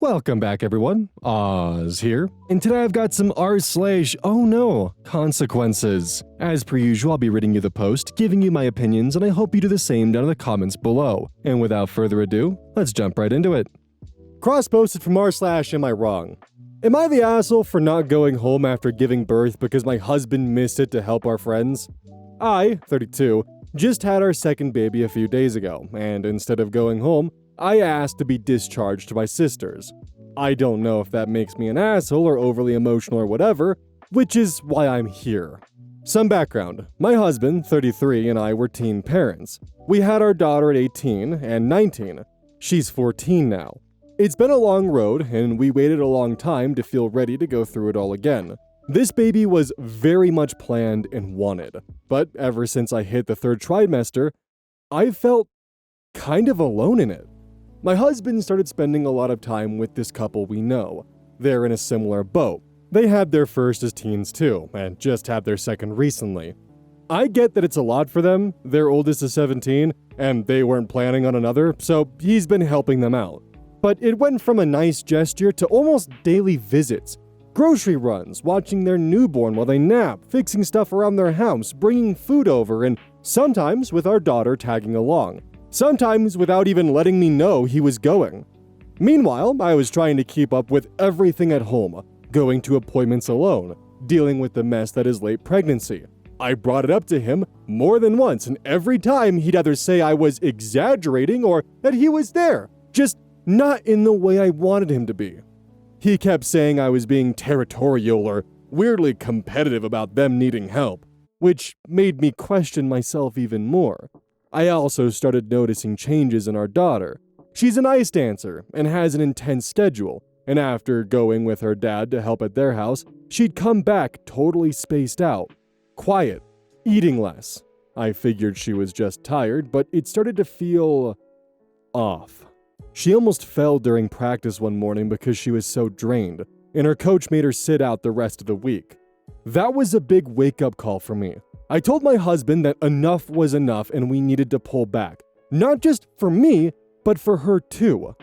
Welcome back everyone, Oz here, and today I've got some r/OhNoConsequences. As per usual, I'll be reading you the post, giving you my opinions, and I hope you do the same down in the comments below. And without further ado, let's jump right into it. Cross-posted from r/Am I wrong? Am I the asshole for not going home after giving birth because my husband missed it to help our friends? I, 32, just had our second baby a few days ago, and instead of going home, I asked to be discharged to my sisters. I don't know if that makes me an asshole or overly emotional or whatever, which is why I'm here. Some background. My husband, 33, and I were teen parents. We had our daughter at 18 and 19. She's 14 now. It's been a long road, and we waited a long time to feel ready to go through it all again. This baby was very much planned and wanted, but ever since I hit the third trimester, I felt kind of alone in it. My husband started spending a lot of time with this couple we know. They're in a similar boat. They had their first as teens too, and just had their second recently. I get that it's a lot for them. Their oldest is 17, and they weren't planning on another, so he's been helping them out. But it went from a nice gesture to almost daily visits. Grocery runs, watching their newborn while they nap, fixing stuff around their house, bringing food over, and sometimes with our daughter tagging along. Sometimes without even letting me know he was going. Meanwhile, I was trying to keep up with everything at home, going to appointments alone, dealing with the mess that is late pregnancy. I brought it up to him more than once, and every time he'd either say I was exaggerating or that he was there, just not in the way I wanted him to be. He kept saying I was being territorial or weirdly competitive about them needing help, which made me question myself even more. I also started noticing changes in our daughter. She's an ice dancer and has an intense schedule, and after going with her dad to help at their house, she'd come back totally spaced out, quiet, eating less. I figured she was just tired, but it started to feel off. She almost fell during practice one morning because she was so drained, and her coach made her sit out the rest of the week. That was a big wake-up call for me. I told my husband that enough was enough and we needed to pull back. Not just for me, but for her too.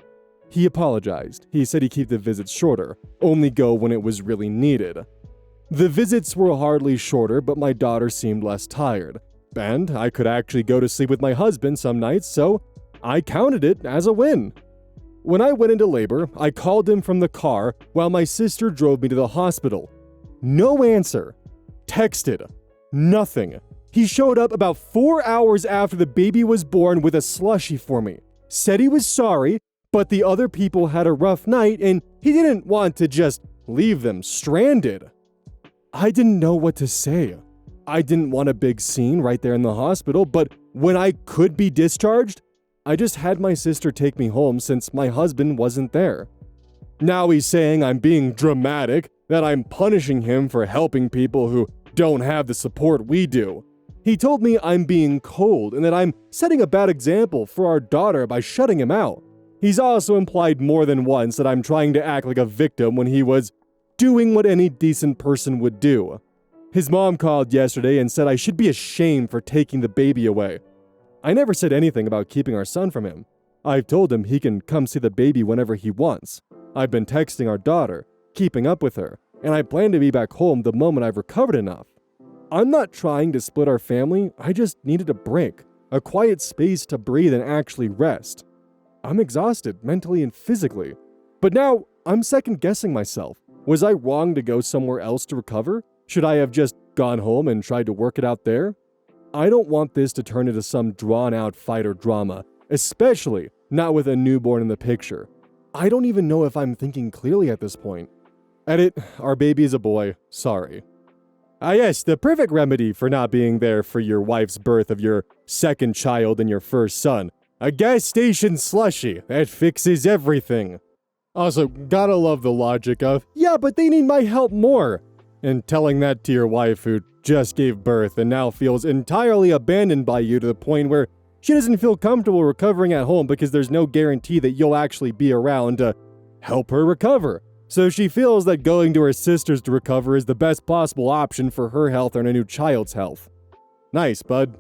He apologized. He said he'd keep the visits shorter, only go when it was really needed. The visits were hardly shorter, but my daughter seemed less tired. And I could actually go to sleep with my husband some nights, so I counted it as a win. When I went into labor, I called him from the car while my sister drove me to the hospital. No answer. Texted. Nothing. He showed up about 4 hours after the baby was born with a Slushy for me. Said he was sorry, but the other people had a rough night and he didn't want to just leave them stranded. I didn't know what to say. I didn't want a big scene right there in the hospital, but when I could be discharged, I just had my sister take me home since my husband wasn't there. Now he's saying I'm being dramatic, that I'm punishing him for helping people who don't have the support we do. He told me I'm being cold and that I'm setting a bad example for our daughter by shutting him out. He's also implied more than once that I'm trying to act like a victim when he was doing what any decent person would do. His mom called yesterday and said I should be ashamed for taking the baby away. I never said anything about keeping our son from him. I've told him he can come see the baby whenever he wants. I've been texting our daughter, keeping up with her, and I plan to be back home the moment I've recovered enough. I'm not trying to split our family, I just needed a break, a quiet space to breathe and actually rest. I'm exhausted, mentally and physically. But now, I'm second-guessing myself. Was I wrong to go somewhere else to recover? Should I have just gone home and tried to work it out there? I don't want this to turn into some drawn-out fight or drama, especially not with a newborn in the picture. I don't even know if I'm thinking clearly at this point. Edit, our baby is a boy, sorry. Yes, the perfect remedy for not being there for your wife's birth of your second child and your first son. A gas station Slushy, that fixes everything. Also, gotta love the logic of, yeah, but they need my help more. And telling that to your wife who just gave birth and now feels entirely abandoned by you to the point where she doesn't feel comfortable recovering at home because there's no guarantee that you'll actually be around to help her recover. So she feels that going to her sister's to recover is the best possible option for her health and a new child's health. Nice, bud.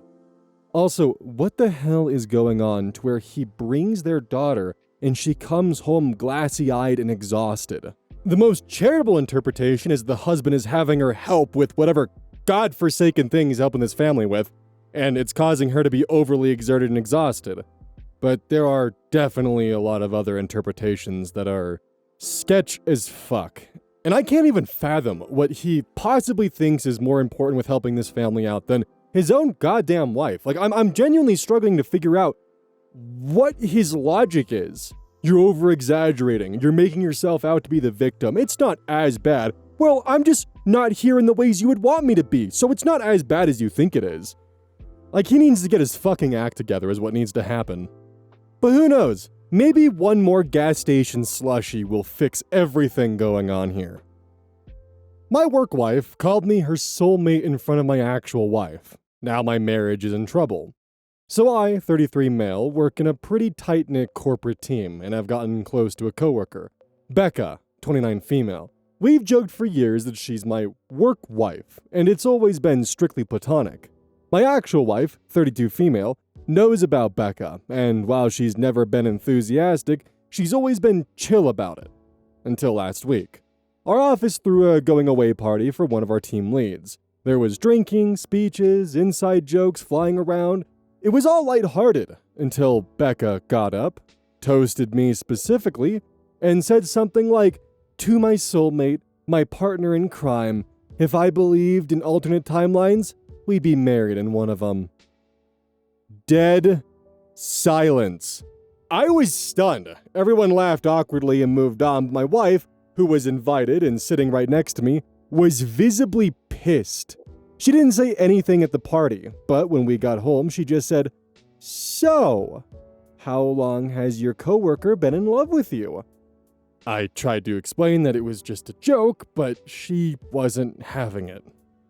Also, what the hell is going on to where he brings their daughter and she comes home glassy-eyed and exhausted. The most charitable interpretation is the husband is having her help with whatever godforsaken thing he's helping this family with, and it's causing her to be overly exerted and exhausted. But there are definitely a lot of other interpretations that are sketch as fuck. And I can't even fathom what he possibly thinks is more important with helping this family out than his own goddamn wife. Like, I'm genuinely struggling to figure out what his logic is. You're over-exaggerating. You're making yourself out to be the victim. It's not as bad. Well, I'm just not here in the ways you would want me to be, so it's not as bad as you think it is. Like, he needs to get his fucking act together is what needs to happen. But who knows? Maybe one more gas station slushy will fix everything going on here. My work wife called me her soulmate in front of my actual wife. Now my marriage is in trouble. So I, 33 male, work in a pretty tight-knit corporate team, and I've gotten close to a coworker, Becca, 29 female. We've joked for years that she's my work wife, and it's always been strictly platonic. My actual wife, 32 female, knows about Becca, and while she's never been enthusiastic, she's always been chill about it. Until last week. Our office threw a going-away party for one of our team leads. There was drinking, speeches, inside jokes flying around. It was all lighthearted until Becca got up, toasted me specifically, and said something like, "To my soulmate, my partner in crime, if I believed in alternate timelines, we'd be married in one of them." Dead silence. I was stunned. Everyone laughed awkwardly and moved on, but my wife, who was invited and sitting right next to me, was visibly pissed. She didn't say anything at the party, but when we got home, she just said, "So, how long has your coworker been in love with you?" I tried to explain that it was just a joke, but she wasn't having it.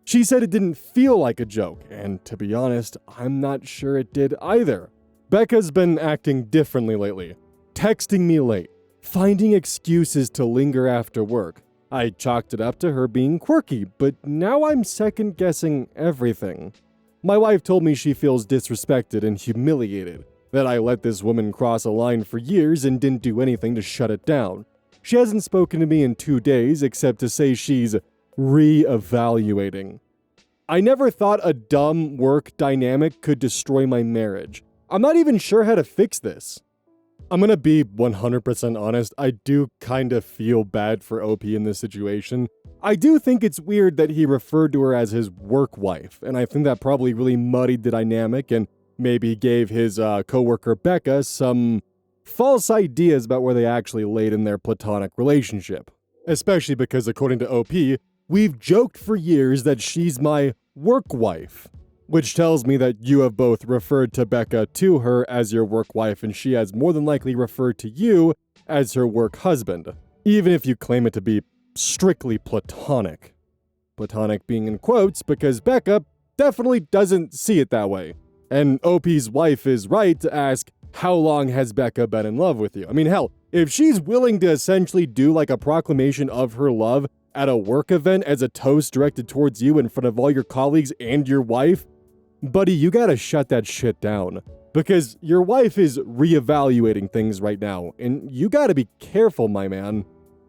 She said it didn't feel like a joke, and to be honest, I'm not sure it did either. Becca's been acting differently lately, texting me late, finding excuses to linger after work. I chalked it up to her being quirky, but now I'm second-guessing everything. My wife told me she feels disrespected and humiliated, that I let this woman cross a line for years and didn't do anything to shut it down. She hasn't spoken to me in 2 days except to say she's re-evaluating. I never thought a dumb work dynamic could destroy my marriage. I'm not even sure how to fix this. I'm gonna be 100% honest, I do kinda feel bad for OP in this situation. I do think it's weird that he referred to her as his work wife, and I think that probably really muddied the dynamic and maybe gave his coworker Becca some false ideas about where they actually laid in their platonic relationship. Especially because, according to OP, we've joked for years that she's my work wife. Which tells me that you have both referred to Becca to her as your work wife, and she has more than likely referred to you as her work husband, even if you claim it to be strictly platonic. Platonic being in quotes because Becca definitely doesn't see it that way. And OP's wife is right to ask, how long has Becca been in love with you? I mean, hell, if she's willing to essentially do like a proclamation of her love at a work event as a toast directed towards you in front of all your colleagues and your wife, buddy, you gotta shut that shit down. Because your wife is reevaluating things right now, and you gotta be careful, my man.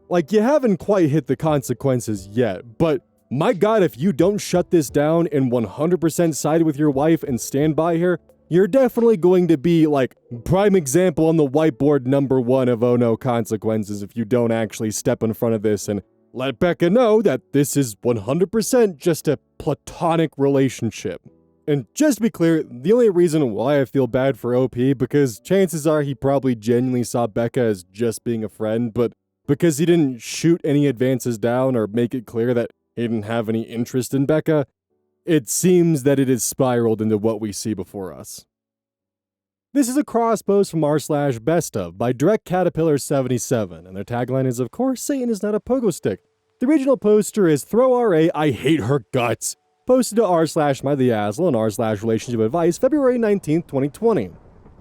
Like, you haven't quite hit the consequences yet, but my god, if you don't shut this down and 100% side with your wife and stand by her, you're definitely going to be, like, prime example on the whiteboard #1 of OhNoConsequences if you don't actually step in front of this and let Becca know that this is 100% just a platonic relationship. And just to be clear, the only reason why I feel bad for OP, because chances are he probably genuinely saw Becca as just being a friend, but because he didn't shoot any advances down or make it clear that he didn't have any interest in Becca, it seems that it has spiraled into what we see before us. This is a cross post from r/bestof by Direct Caterpillar 77, and their tagline is, of course, Satan is not a pogo stick. The original poster is Throw RA, I hate her guts. Posted to r/mytheasshole and r/relationship advice February 19th, 2020.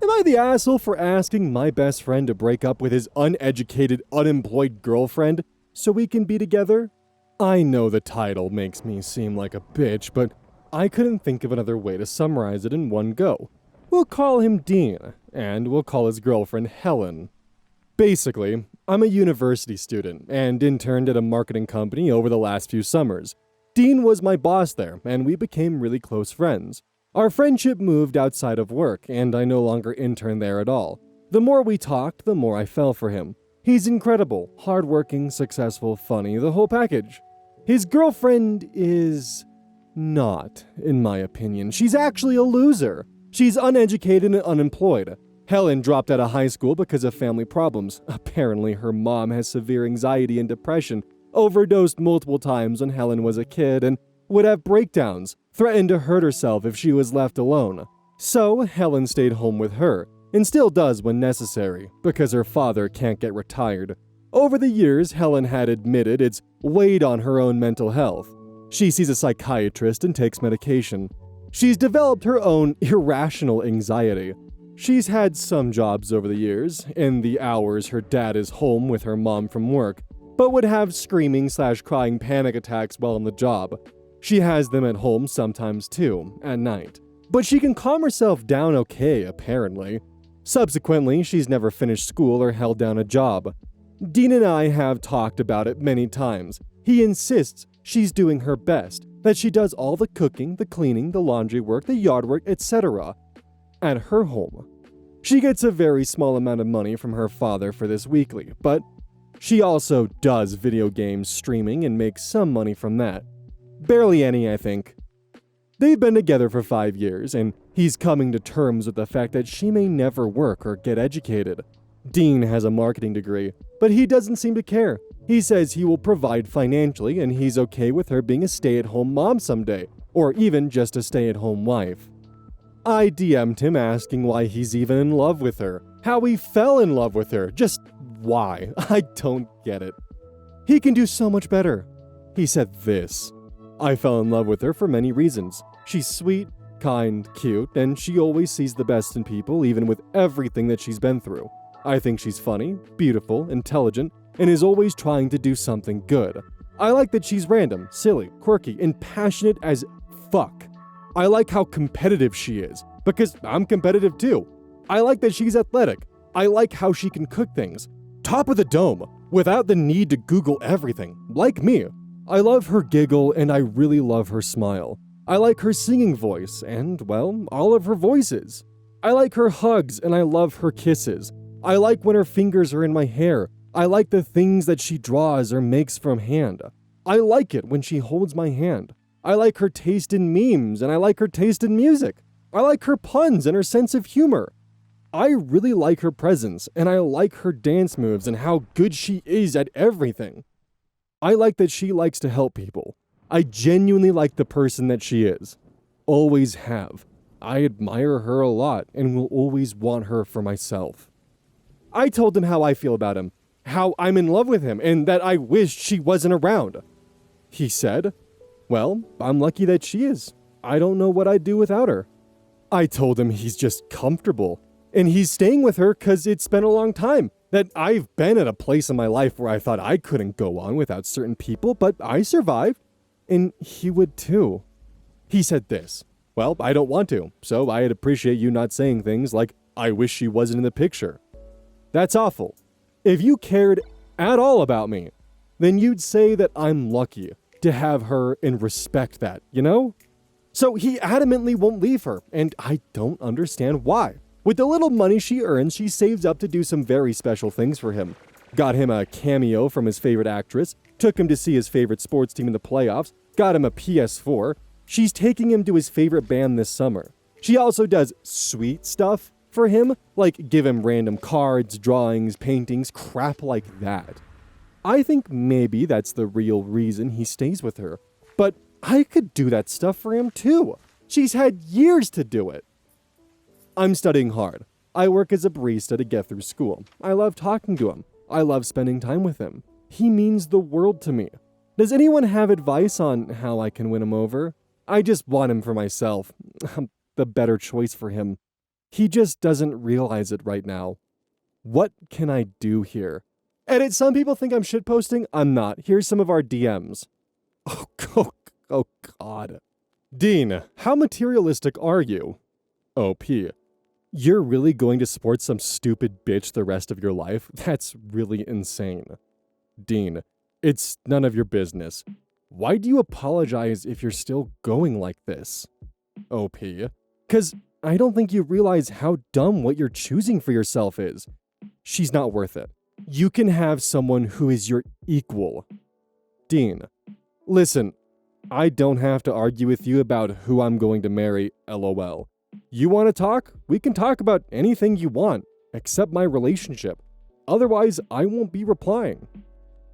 Am I the asshole for asking my best friend to break up with his uneducated, unemployed girlfriend so we can be together? I know the title makes me seem like a bitch, but I couldn't think of another way to summarize it in one go. We'll call him Dean, and we'll call his girlfriend Helen. Basically, I'm a university student and interned at a marketing company over the last few summers. Dean was my boss there, and we became really close friends. Our friendship moved outside of work, and I no longer intern there at all. The more we talked, the more I fell for him. He's incredible, hardworking, successful, funny, the whole package. His girlfriend is not, in my opinion. She's actually a loser. She's uneducated and unemployed. Helen dropped out of high school because of family problems. Apparently, her mom has severe anxiety and depression, overdosed multiple times when Helen was a kid, and would have breakdowns, threatened to hurt herself if she was left alone. So, Helen stayed home with her, and still does when necessary, because her father can't get retired. Over the years, Helen had admitted it's weighed on her own mental health. She sees a psychiatrist and takes medication. She's developed her own irrational anxiety. She's had some jobs over the years, in the hours her dad is home with her mom from work, but would have screaming/crying panic attacks while on the job. She has them at home sometimes too, at night. But she can calm herself down okay, apparently. Subsequently, she's never finished school or held down a job. Dean and I have talked about it many times. He insists she's doing her best, that she does all the cooking, the cleaning, the laundry work, the yard work, etc. at her home. She gets a very small amount of money from her father for this weekly, but she also does video games streaming and makes some money from that. Barely any, I think. They've been together for 5 years, and he's coming to terms with the fact that she may never work or get educated. Dean has a marketing degree, but he doesn't seem to care. He says he will provide financially, and he's okay with her being a stay-at-home mom someday, or even just a stay-at-home wife. I DM'd him asking why he's even in love with her, how he fell in love with her, just why. I don't get it. He can do so much better. He said this: I fell in love with her for many reasons. She's sweet, kind, cute, and she always sees the best in people, even with everything that she's been through. I think she's funny, beautiful, intelligent, and is always trying to do something good. I like that she's random, silly, quirky, and passionate as fuck. I like how competitive she is, because I'm competitive too. I like that she's athletic. I like how she can cook things. Top of the dome, without the need to Google everything, like me. I love her giggle, and I really love her smile. I like her singing voice, and, well, all of her voices. I like her hugs, and I love her kisses. I like when her fingers are in my hair. I like the things that she draws or makes from hand. I like it when she holds my hand. I like her taste in memes, and I like her taste in music. I like her puns and her sense of humor. I really like her presence, and I like her dance moves and how good she is at everything. I like that she likes to help people. I genuinely like the person that she is. Always have. I admire her a lot and will always want her for myself. I told him how I feel about him, how I'm in love with him, and that I wish she wasn't around. He said, well, I'm lucky that she is. I don't know what I'd do without her. I told him he's just comfortable, and he's staying with her because it's been a long time, that I've been at a place in my life where I thought I couldn't go on without certain people, but I survived, and he would too. He said this: well, I don't want to, so I'd appreciate you not saying things like, I wish she wasn't in the picture. That's awful. If you cared at all about me, then you'd say that I'm lucky to have her and respect that, you know? So he adamantly won't leave her, and I don't understand why. With the little money she earns, she saves up to do some very special things for him. Got him a cameo from his favorite actress, took him to see his favorite sports team in the playoffs, got him a PS4. She's taking him to his favorite band this summer. She also does sweet stuff for him, like give him random cards, drawings, paintings, crap like that. I think maybe that's the real reason he stays with her. But I could do that stuff for him too. She's had years to do it. I'm studying hard. I work as a barista to get through school. I love talking to him. I love spending time with him. He means the world to me. Does anyone have advice on how I can win him over? I just want him for myself. I'm the better choice for him. He just doesn't realize it right now. What can I do here? Edit, some people think I'm shitposting. I'm not. Here's some of our DMs. Oh God. Dean, how materialistic are you? OP. You're really going to support some stupid bitch the rest of your life? That's really insane. Dean, it's none of your business. Why do you apologize if you're still going like this? OP, 'cause I don't think you realize how dumb what you're choosing for yourself is. She's not worth it. You can have someone who is your equal. Dean, listen, I don't have to argue with you about who I'm going to marry, LOL. You want to talk? We can talk about anything you want, except my relationship. Otherwise, I won't be replying.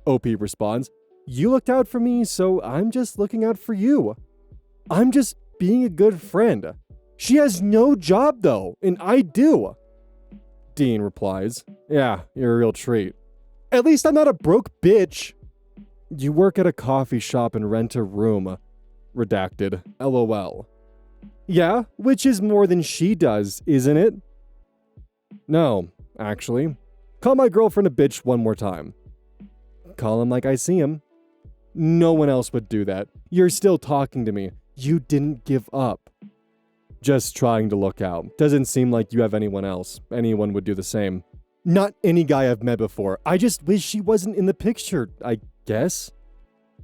OP responds, you looked out for me, so I'm just looking out for you. I'm just being a good friend. She has no job though, and I do. Dean replies, yeah, you're a real treat. At least I'm not a broke bitch. You work at a coffee shop and rent a room. Redacted, LOL. Yeah, which is more than she does, isn't it? No, actually. Call my girlfriend a bitch one more time. Call him like I see him. No one else would do that. You're still talking to me. You didn't give up. Just trying to look out. Doesn't seem like you have anyone else. Anyone would do the same. Not any guy I've met before. I just wish she wasn't in the picture, I guess.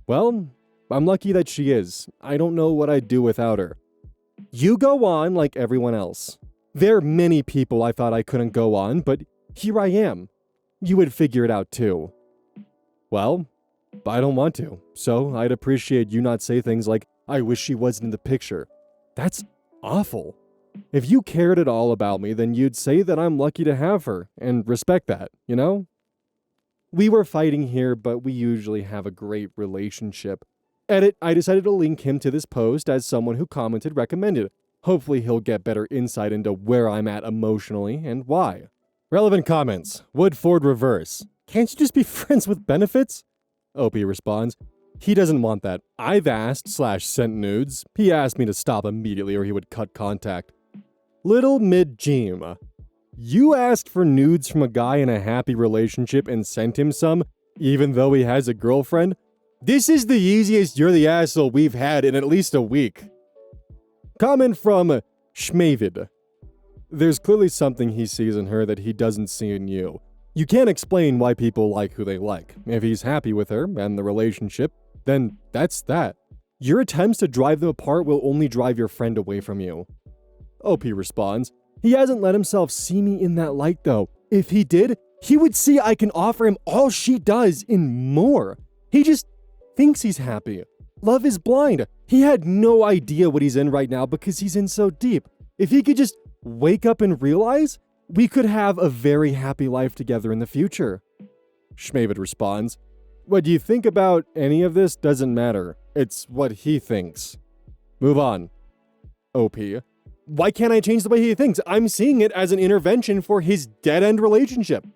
Well, I'm lucky that she is. I don't know what I'd do without her. You go on like everyone else. There are many people I thought I couldn't go on, but here I am. You would figure it out too. Well, I don't want to, so I'd appreciate you not say things like, I wish she wasn't in the picture. That's awful. If you cared at all about me, then you'd say that I'm lucky to have her, and respect that, you know? We were fighting here, but we usually have a great relationship. Edit, I decided to link him to this post as someone who commented recommended. Hopefully he'll get better insight into where I'm at emotionally and why. Relevant comments. Woodford reverse. Can't you just be friends with benefits? OP responds, he doesn't want that. I've asked/sent nudes. He asked me to stop immediately or he would cut contact. Little Mid-Jeem. You asked for nudes from a guy in a happy relationship and sent him some, even though he has a girlfriend? This is the easiest you're the asshole we've had in at least a week. Comment from Schmavid. There's clearly something he sees in her that he doesn't see in you. You can't explain why people like who they like. If he's happy with her and the relationship, then that's that. Your attempts to drive them apart will only drive your friend away from you. OP responds, he hasn't let himself see me in that light though. If he did, he would see I can offer him all she does and more. He just thinks he's happy. Love is blind. He had no idea what he's in right now because he's in so deep. If he could just wake up and realize, we could have a very happy life together in the future. Schmavid responds, what you think about any of this doesn't matter. It's what he thinks. Move on. OP. Why can't I change the way he thinks? I'm seeing it as an intervention for his dead-end relationship.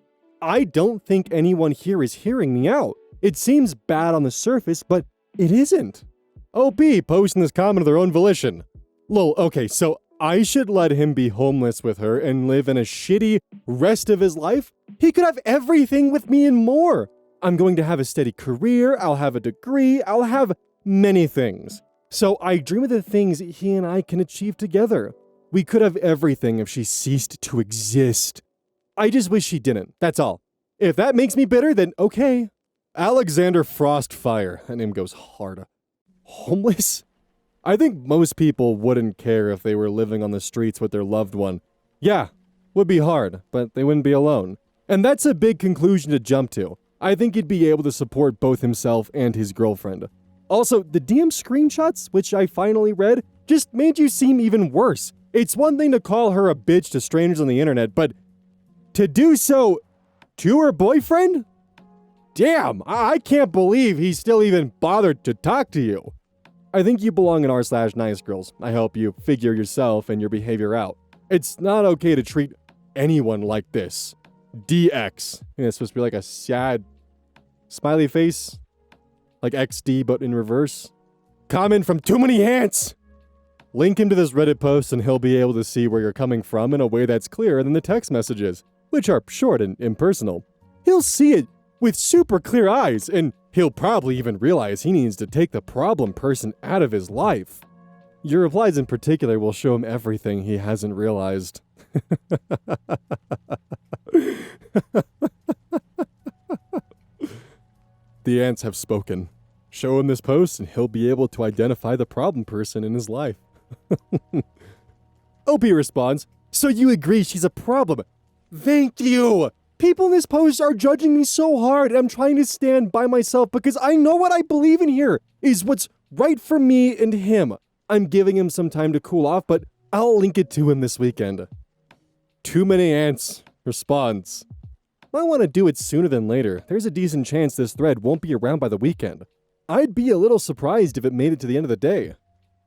I don't think anyone here is hearing me out. It seems bad on the surface, but it isn't. OP posting this comment of their own volition. Lol, okay, so I should let him be homeless with her and live in a shitty rest of his life? He could have everything with me and more. I'm going to have a steady career, I'll have a degree, I'll have many things. So I dream of the things he and I can achieve together. We could have everything if she ceased to exist. I just wish she didn't, that's all. If that makes me bitter, then okay. Alexander Frostfire, that name goes hard. Homeless? I think most people wouldn't care if they were living on the streets with their loved one. Yeah, would be hard, but they wouldn't be alone. And that's a big conclusion to jump to. I think he'd be able to support both himself and his girlfriend. Also, the DM screenshots, which I finally read, just made you seem even worse. It's one thing to call her a bitch to strangers on the internet, but to do so to her boyfriend? Damn, I can't believe he still even bothered to talk to you. I think you belong in r/nice girls. I hope you figure yourself and your behavior out. It's not okay to treat anyone like this. DX. It's supposed to be like a sad smiley face. Like XD, but in reverse. Comment from Too Many Hands. Link him to this Reddit post and he'll be able to see where you're coming from in a way that's clearer than the text messages, which are short and impersonal. He'll see it with super clear eyes, and he'll probably even realize he needs to take the problem person out of his life. Your replies in particular will show him everything he hasn't realized. The ants have spoken. Show him this post and he'll be able to identify the problem person in his life. OP responds, "So you agree she's a problem? Thank you! People in this post are judging me so hard and I'm trying to stand by myself because I know what I believe in here is what's right for me and him. I'm giving him some time to cool off, but I'll link it to him this weekend." Too Many Ants responds, "Might want to do it sooner than later. There's a decent chance this thread won't be around by the weekend. I'd be a little surprised if it made it to the end of the day."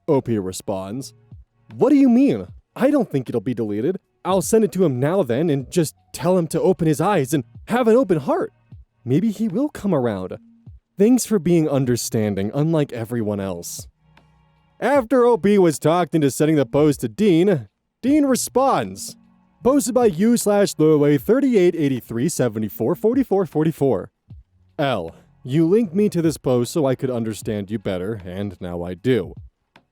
OP responds, "What do you mean? I don't think it'll be deleted. I'll send it to him now then and just tell him to open his eyes and have an open heart. Maybe he will come around. Thanks for being understanding, unlike everyone else." After OP was talked into sending the post to Dean responds, "Posted by you/throwaway 3883744444. L. You linked me to this post so I could understand you better, and now I do.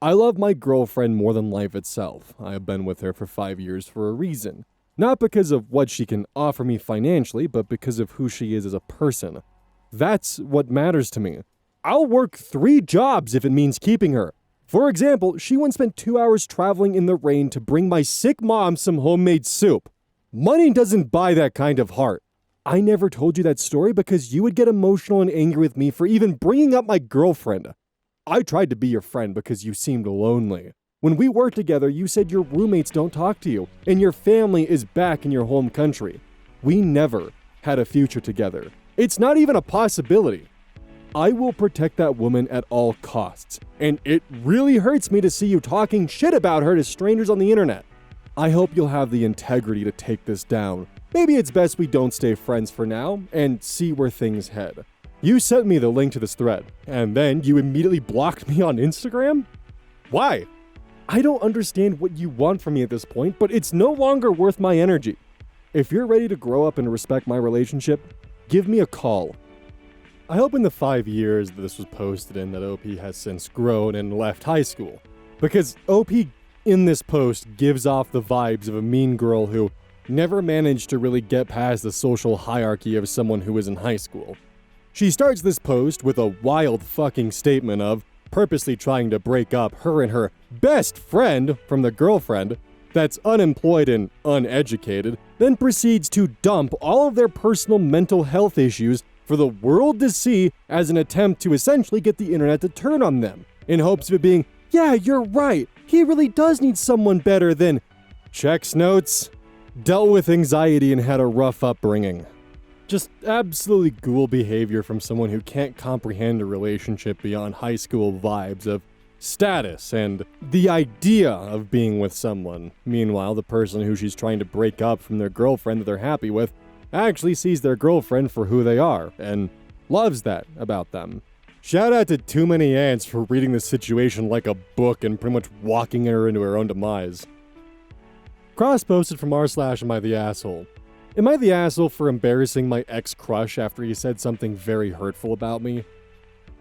I love my girlfriend more than life itself. I have been with her for 5 years for a reason. Not because of what she can offer me financially, but because of who she is as a person. That's what matters to me. I'll work 3 jobs if it means keeping her. For example, she once spent 2 hours traveling in the rain to bring my sick mom some homemade soup. Money doesn't buy that kind of heart. I never told you that story because you would get emotional and angry with me for even bringing up my girlfriend. I tried to be your friend because you seemed lonely. When we worked together, you said your roommates don't talk to you, and your family is back in your home country. We never had a future together. It's not even a possibility. I will protect that woman at all costs, and it really hurts me to see you talking shit about her to strangers on the internet. I hope you'll have the integrity to take this down. Maybe it's best we don't stay friends for now and see where things head. You sent me the link to this thread, and then you immediately blocked me on Instagram? Why? I don't understand what you want from me at this point, but it's no longer worth my energy. If you're ready to grow up and respect my relationship, give me a call." I hope in the 5 years that this was posted in that OP has since grown and left high school. Because OP in this post gives off the vibes of a mean girl who never managed to really get past the social hierarchy of someone who was in high school. She starts this post with a wild fucking statement of purposely trying to break up her and her best friend from the girlfriend that's unemployed and uneducated, then proceeds to dump all of their personal mental health issues for the world to see as an attempt to essentially get the internet to turn on them, in hopes of it being, "Yeah, you're right, he really does need someone better than..." Checks notes, dealt with anxiety and had a rough upbringing. Just absolutely ghoul behavior from someone who can't comprehend a relationship beyond high school vibes of status and the idea of being with someone. Meanwhile, the person who she's trying to break up from their girlfriend that they're happy with actually sees their girlfriend for who they are and loves that about them. Shout out to Too Many Ants for reading this situation like a book and pretty much walking her into her own demise. Cross posted from r/am I the asshole. Am I the asshole for embarrassing my ex-crush after he said something very hurtful about me?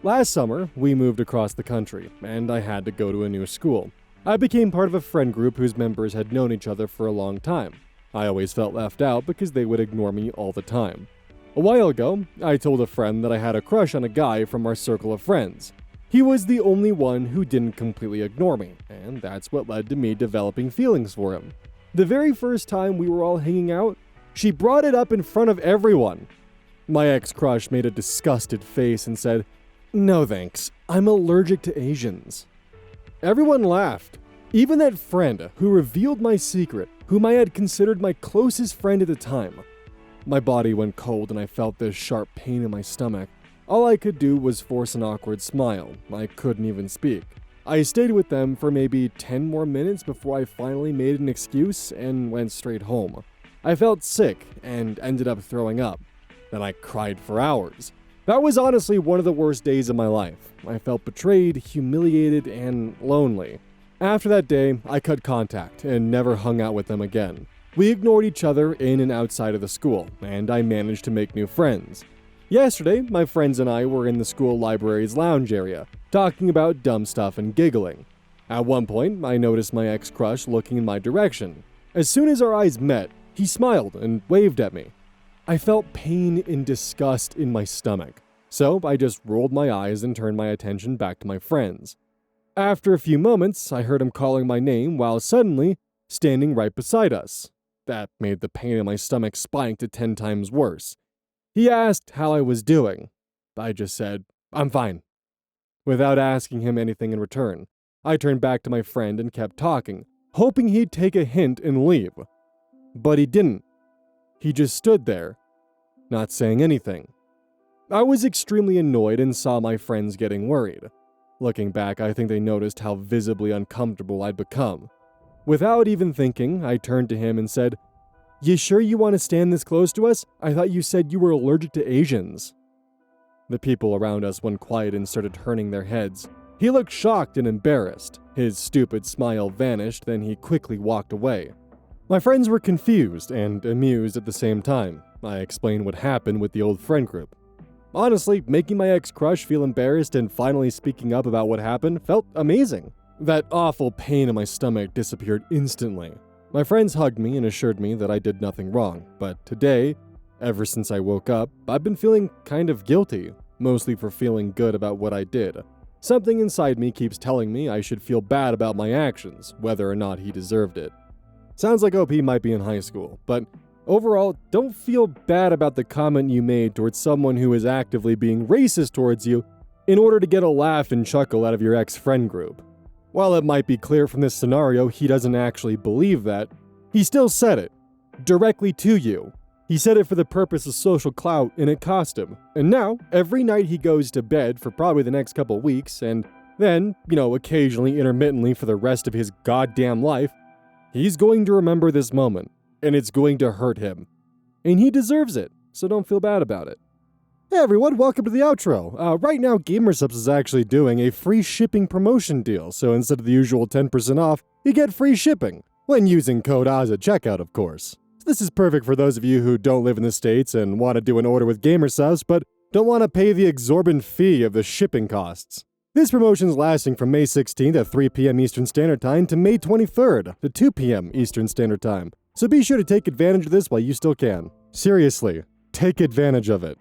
Last summer, we moved across the country, and I had to go to a new school. I became part of a friend group whose members had known each other for a long time. I always felt left out because they would ignore me all the time. A while ago, I told a friend that I had a crush on a guy from our circle of friends. He was the only one who didn't completely ignore me, and that's what led to me developing feelings for him. The very first time we were all hanging out, she brought it up in front of everyone. My ex-crush made a disgusted face and said, "No thanks, I'm allergic to Asians." Everyone laughed. Even that friend who revealed my secret, whom I had considered my closest friend at the time. My body went cold and I felt this sharp pain in my stomach. All I could do was force an awkward smile. I couldn't even speak. I stayed with them for maybe 10 more minutes before I finally made an excuse and went straight home. I felt sick and ended up throwing up. Then I cried for hours. That was honestly one of the worst days of my life. I felt betrayed, humiliated, and lonely. After that day, I cut contact and never hung out with them again. We ignored each other in and outside of the school, and I managed to make new friends. Yesterday, my friends and I were in the school library's lounge area, talking about dumb stuff and giggling. At one point, I noticed my ex-crush looking in my direction. As soon as our eyes met, he smiled and waved at me. I felt pain and disgust in my stomach, so I just rolled my eyes and turned my attention back to my friends. After a few moments, I heard him calling my name while suddenly standing right beside us. That made the pain in my stomach spike to 10 times worse. He asked how I was doing. I just said, "I'm fine." Without asking him anything in return, I turned back to my friend and kept talking, hoping he'd take a hint and leave. But he didn't. He just stood there, not saying anything. I was extremely annoyed and saw my friends getting worried. Looking back, I think they noticed how visibly uncomfortable I'd become. Without even thinking, I turned to him and said, "You sure you want to stand this close to us? I thought you said you were allergic to Asians." The people around us went quiet and started turning their heads. He looked shocked and embarrassed. His stupid smile vanished, then he quickly walked away. My friends were confused and amused at the same time. I explained what happened with the old friend group. Honestly, making my ex-crush feel embarrassed and finally speaking up about what happened felt amazing. That awful pain in my stomach disappeared instantly. My friends hugged me and assured me that I did nothing wrong, but today, ever since I woke up, I've been feeling kind of guilty, mostly for feeling good about what I did. Something inside me keeps telling me I should feel bad about my actions, whether or not he deserved it. Sounds like OP might be in high school, but overall, don't feel bad about the comment you made towards someone who is actively being racist towards you in order to get a laugh and chuckle out of your ex-friend group. While it might be clear from this scenario he doesn't actually believe that, he still said it, directly to you. He said it for the purpose of social clout and it cost him. And now, every night he goes to bed for probably the next couple weeks, and then, occasionally, intermittently for the rest of his goddamn life, he's going to remember this moment, and it's going to hurt him. And he deserves it, so don't feel bad about it. Hey everyone, welcome to the outro. Right now, GamerSubs is actually doing a free shipping promotion deal, so instead of the usual 10% off, you get free shipping, when using code OZ at checkout, of course. So this is perfect for those of you who don't live in the States and want to do an order with GamerSubs, but don't want to pay the exorbitant fee of the shipping costs. This promotion is lasting from May 16th at 3 p.m. Eastern Standard Time to May 23rd at 2 p.m. Eastern Standard Time. So be sure to take advantage of this while you still can. Seriously, take advantage of it.